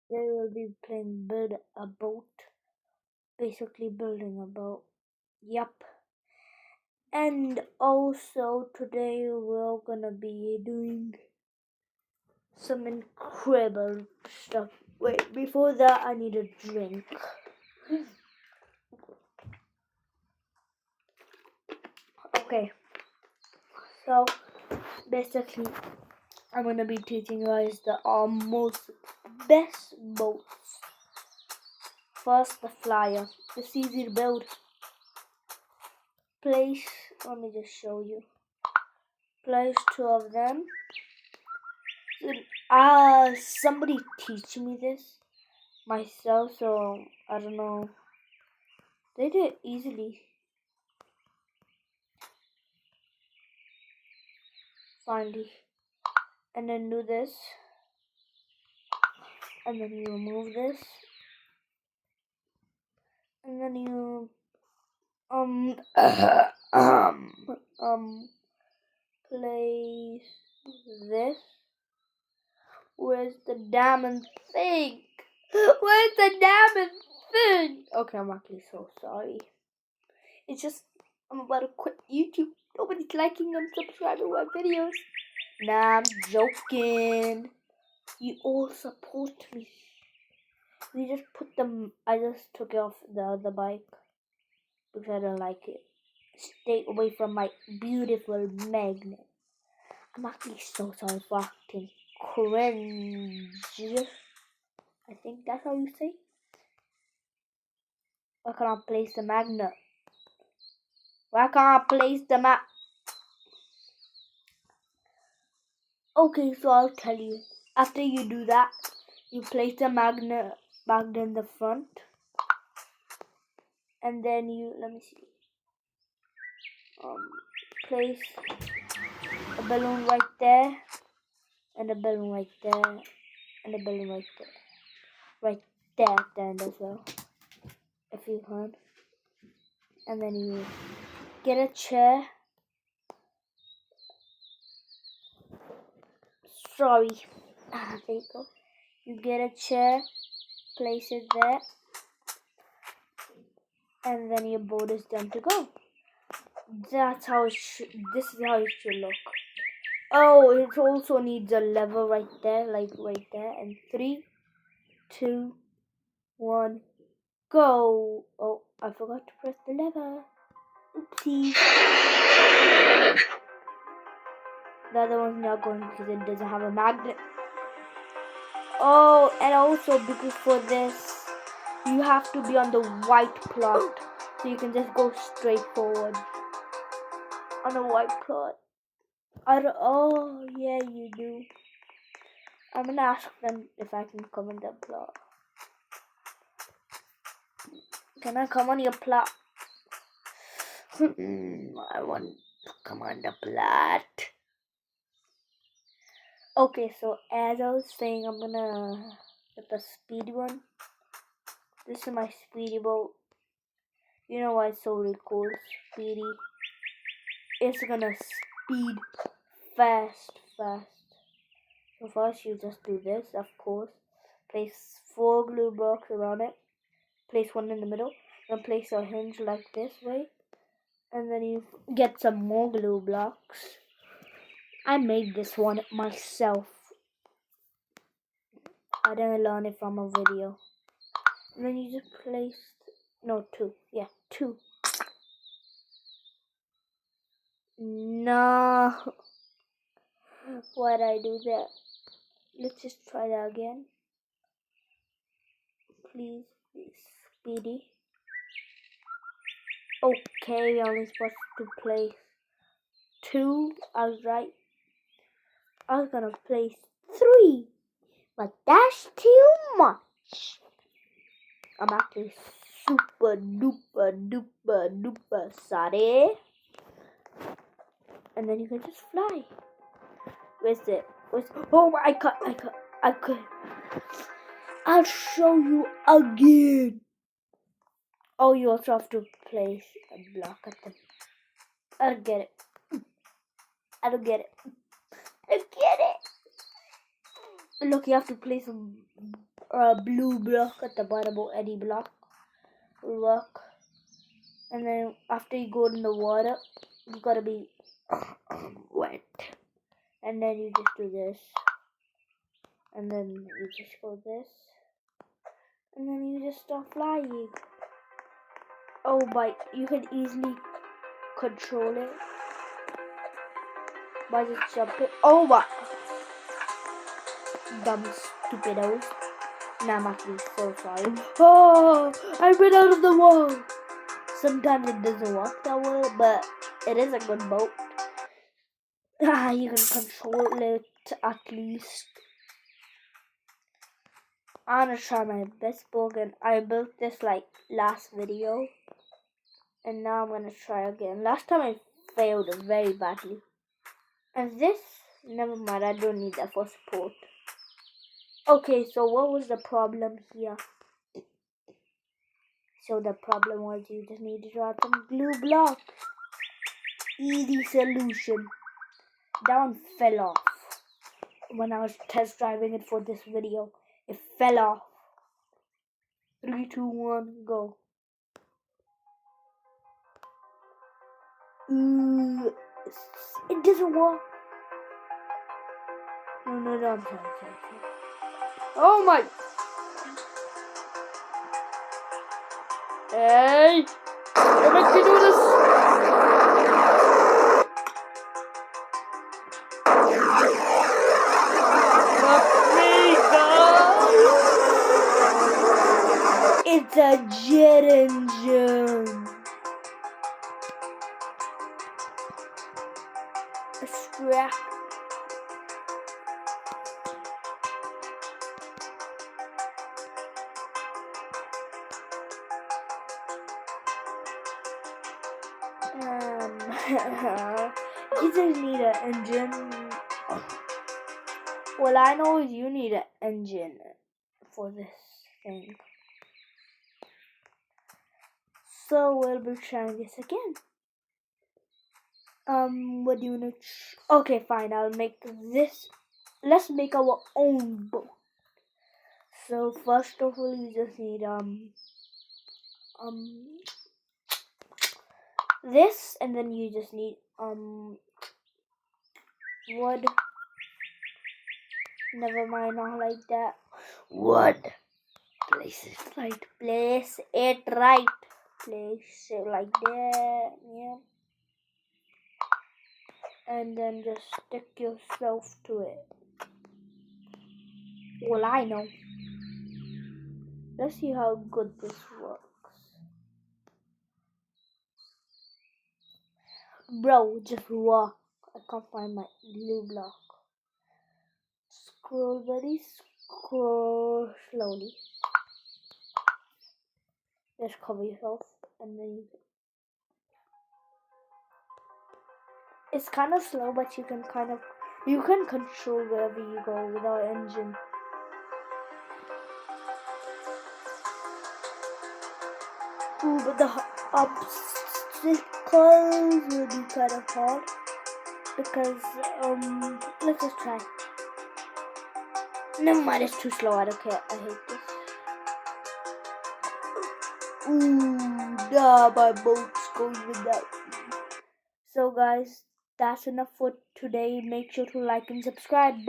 Today we'll be playing Build a Boat. Basically building a boat. Yup. And also today we're gonna be doing some incredible stuff. Wait, before that I need a drink. Okay. So basically I'm gonna be teaching you guys the most best boats. First the flyer. It's easy to build. Place, let me just show you. Place 2 of them. Somebody teach me this myself, so I don't know. They did it easily. Finally. And then do this. And then you remove this. And then you place this. Where's the diamond thing? Where's the diamond thing? Okay, I'm actually so sorry. It's just I'm about to quit YouTube. Nobody's liking and subscribing my videos. Nah, I'm joking. You all support me. We just put them. I just took it off the other bike because I don't like it. Stay away from my beautiful magnet. I'm actually so sorry for acting cringe. I think that's how you say. Why can't I place the magnet? Why can't I place the map? Okay, so I'll tell you. After you do that, you place the magnet in the front. And then you, let me see. Place a balloon right there. And a balloon right there. And a balloon right there. Right there at the end as well. If you can. And then you get a chair. Sorry. There you go. You get a chair. Place it there. And then your boat is done to go. That's how it should. This is how it should look. Oh, it also needs a lever right there, like right there. And 3, 2, 1, go! Oh, I forgot to press the lever. Oopsie. The other one's not going because it doesn't have a magnet. Oh, and also because for this, you have to be on the white plot. So you can just go straight forward on a white plot. Oh, yeah, you do. I'm gonna ask them if I can come on the plot. Can I come on your plot? I want to come on the plot. Okay, so as I was saying, I'm gonna get the speedy one. This is my speedy boat. You know why it's so really cool? Speedy. It's gonna speed fast. So first you just do this, of course. Place 4 glue blocks around it. Place one in the middle. Then place a hinge like this way. And then you get some more glue blocks. I made this one myself. I didn't learn it from a video. And then you just place, no, 2. Yeah, 2. No. Why'd I do that? Let's just try that again. Please, speedy. Okay, we only supposed to place 2. I was right. I was gonna place 3. But that's too much. I'm actually super duper sorry. And then you can just fly. Where's it? Oh, I could. I'll show you again. Oh, you also have to place a block at them. I don't get it. I don't get it. Look, you have to place blue block at the bottom of any block will work. And then after you go in the water, you gotta be wet. And then you just do this. And then you just go this. And then you just start flying. Oh my, you can easily control it by just jumping. Oh my, dumb stupidos. Nah, I'm actually so sorry. Oh, I went out of the wall. Sometimes it doesn't work that well, but it is a good boat. You can control it at least. I'm gonna try my best boat, and I built this like last video. And now I'm gonna try again. Last time I failed very badly. And this, never mind, I don't need that for support. Okay, so what was the problem here? So the problem was you just need to draw some glue blocks. Easy solution. That one fell off. When I was test driving it for this video, it fell off. 3, 2, 1, go. It doesn't work. No, I'm sorry. Oh my! Hey! You make me do this! Let me go! It's a jet engine! A scrap. You just need an engine. Well, I know you need an engine for this thing. So we'll be trying this again. What do you want to? Okay, fine. I'll make this. Let's make our own boat. So first of all, you just need this, and then you just need wood. Never mind, not like that. Wood. Place it right. Place it right. Place it like that. Yeah. And then just stick yourself to it. Well, I know. Let's see how good this works. Bro, just walk. I can't find my blue block. Scroll slowly. Just cover yourself, and then it's kind of slow, but you can control wherever you go without engine. Ooh, but the obstacles will be kind of hard because let's just try. Never mind, it's too slow. I don't care. I hate this. Ooh, nah, my boat's going without me. So guys, that's enough for today. Make sure to like and subscribe. Bye.